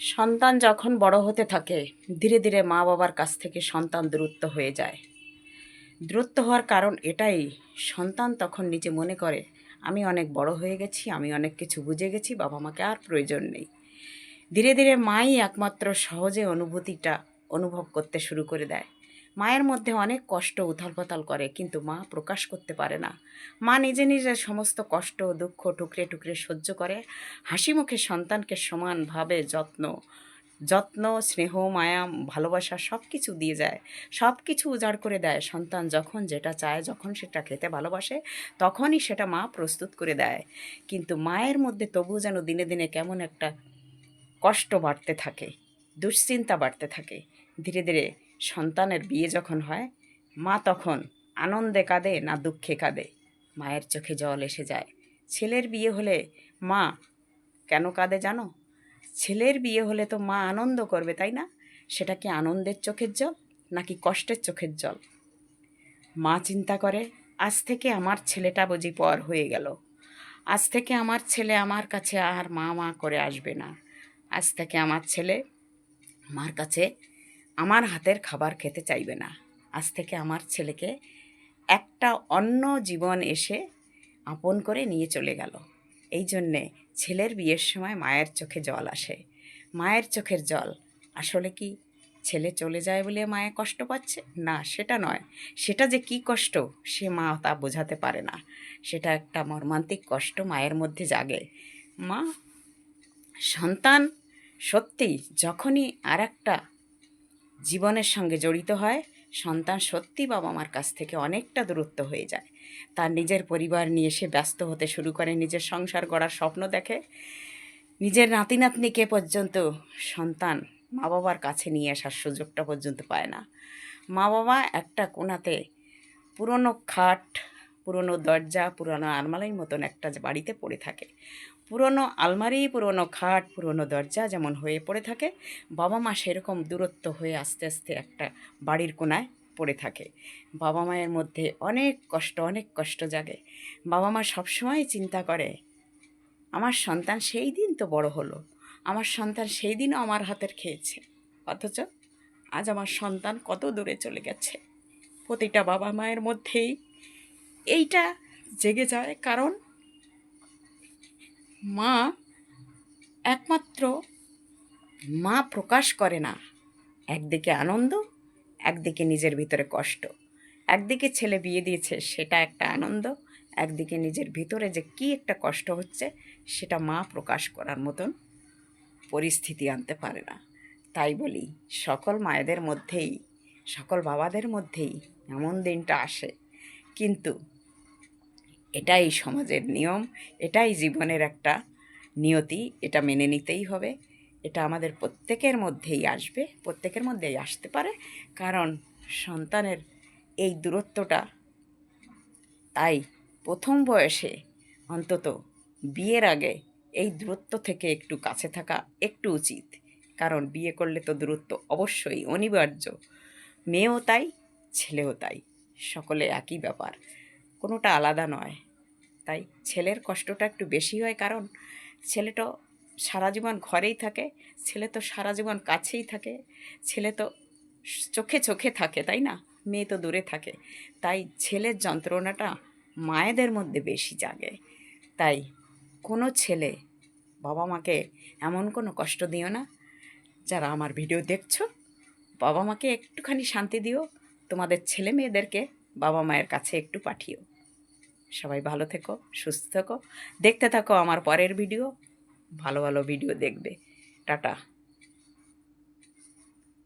সন্তান যখন বড় হতে থাকে ধীরে ধীরে মা বাবার কাছ থেকে সন্তান দূরত্ব হয়ে যায়। দূরত্ব হওয়ার কারণ এটাই, সন্তান তখন নিজে মনে করে আমি অনেক বড় হয়ে গেছি, আমি অনেক কিছু বুঝে গেছি, বাবা মাকে আর প্রয়োজন নেই। ধীরে ধীরে মাই একমাত্র সহজে অনুভূতিটা অনুভব করতে শুরু করে দেয়। মায়ের মধ্যে অনেক কষ্ট উথাল পাতাল করে, কিন্তু মা প্রকাশ করতে পারে না। মা নিজে নিজে সমস্ত কষ্ট দুঃখ টুকরে টুকরে সহ্য করে, হাসি মুখে সন্তানকে সমানভাবে যত্ন যত্ন স্নেহ মায়া ভালোবাসা সব কিছু দিয়ে যায়, সব কিছু উজাড় করে দেয়। সন্তান যখন যেটা চায়, যখন সেটা খেতে ভালোবাসে, তখনই সেটা মা প্রস্তুত করে দেয়। কিন্তু মায়ের মধ্যে তবু যেন দিনে দিনে কেমন একটা কষ্ট বাড়তে থাকে, দুশ্চিন্তা বাড়তে থাকে। ধীরে ধীরে সন্তানের বিয়ে যখন হয়, মা তখন আনন্দে কাঁদে না দুঃখে কাঁদে, মায়ের চোখে জল এসে যায়। ছেলের বিয়ে হলে মা কেন কাঁদে জানো? ছেলের বিয়ে হলে তো মা আনন্দ করবে, তাই না? সেটা কি আনন্দের চোখের জল নাকি কষ্টের চোখের জল? মা চিন্তা করে, আজ থেকে আমার ছেলেটা বুঝি পর হয়ে গেল, আজ থেকে আমার ছেলে আমার কাছে আর মা মা করে আসবে না, আজ থেকে আমার ছেলে আমার কাছে আমার হাতের খাবার খেতে চাইবে না, আজ থেকে আমার ছেলেকে একটা অন্য জীবন এসে আপন করে নিয়ে চলে গেল। এই জন্যে ছেলের বিয়ের সময় মায়ের চোখে জল আসে। মায়ের চোখের জল আসলে কি ছেলে চলে যায় বলে মায়ে কষ্ট পাচ্ছে? না, সেটা নয়। সেটা যে কি কষ্ট সে মা তা বোঝাতে পারে না। সেটা একটা মর্মান্তিক কষ্ট মায়ের মধ্যে জাগে। মা সন্তান সত্যিই যখনই আর একটা জীবনের সঙ্গে জড়িত হয়, সন্তান সত্যি বাবা মার কাছ থেকে অনেকটা দূরত্ব হয়ে যায়। তার নিজের পরিবার নিয়ে সে ব্যস্ত হতে শুরু করে, নিজের সংসার গড়ার স্বপ্ন দেখে। নিজের নাতি নাতনিকে পর্যন্ত সন্তান মা বাবার কাছে নিয়ে আসার সুযোগটা পর্যন্ত পায় না। মা বাবা একটা কোণাতে পুরনো খাট, পুরনো দরজা, পুরনো আলমারির মতন একটা বাড়িতে পড়ে থাকে। পুরনো আলমারি, পুরনো খাট, পুরনো দরজা যেমন হয়ে পড়ে থাকে, বাবা মা সেরকম দূরত্ব হয়ে আস্তে আস্তে একটা বাড়ির কোণায় পড়ে থাকে। বাবা মায়ের মধ্যে অনেক কষ্ট জাগে। বাবা মা সবসময় চিন্তা করে, আমার সন্তান সেই দিন তো বড় হলো, আমার সন্তান সেই দিনও আমার হাতের খেয়েছে, অথচ আজ আমার সন্তান কত দূরে চলে গেছে। প্রতিটা বাবা মায়ের মধ্যেই এইটা জেগে যায়, কারণ মা একমাত্র মা প্রকাশ করে না। একদিকে আনন্দ, একদিকে নিজের ভিতরে কষ্ট। একদিকে ছেলে বিয়ে দিয়েছে সেটা একটা আনন্দ, একদিকে নিজের ভিতরে যে কী একটা কষ্ট হচ্ছে সেটা মা প্রকাশ করার মতন পরিস্থিতি আনতে পারে না। তাই বলি, সকল মায়েদের মধ্যেই, সকল বাবাদের মধ্যেই এমন দিনটা আসে। কিন্তু এটাই সমাজের নিয়ম, এটাই জীবনের একটা নিয়তি, এটা মেনে নিতেই হবে। এটা আমাদের প্রত্যেকের মধ্যেই আসবে, প্রত্যেকের মধ্যেই আসতে পারে। কারণ সন্তানের এই দূরত্বটা, তাই প্রথম বয়সে অন্তত বিয়ের আগে এই দূরত্ব থেকে একটু কাছে থাকা একটু উচিত। কারণ বিয়ে করলে তো দূরত্ব অবশ্যই অনিবার্য। মেয়েও তাই, ছেলেও তাই, সকলে একই ব্যাপার, কোনোটা আলাদা নয়। তাই ছেলের কষ্টটা একটু বেশি হয়, কারণ ছেলে তো সারা জীবন ঘরেই থাকে, ছেলে তো সারা জীবন কাছেই থাকে, ছেলে তো চোখে চোখে থাকে, তাই না? মেয়ে তো দূরে থাকে। তাই ছেলের যন্ত্রণাটা মায়েদের মধ্যে বেশি জাগে। তাই কোনো ছেলে বাবা মাকে এমন কোনো কষ্ট দিও না। যারা আমার ভিডিও দেখছো, বাবা মাকে একটুখানি শান্তি দিও, তোমাদের ছেলে মেয়েদেরকে বাবা মায়ের কাছে একটু পাঠিও। সবাই ভালো থেকো, সুস্থ থেকো, দেখতে থাকো আমার পরের ভিডিও, ভালো ভালো ভিডিও দেখবে। টাটা।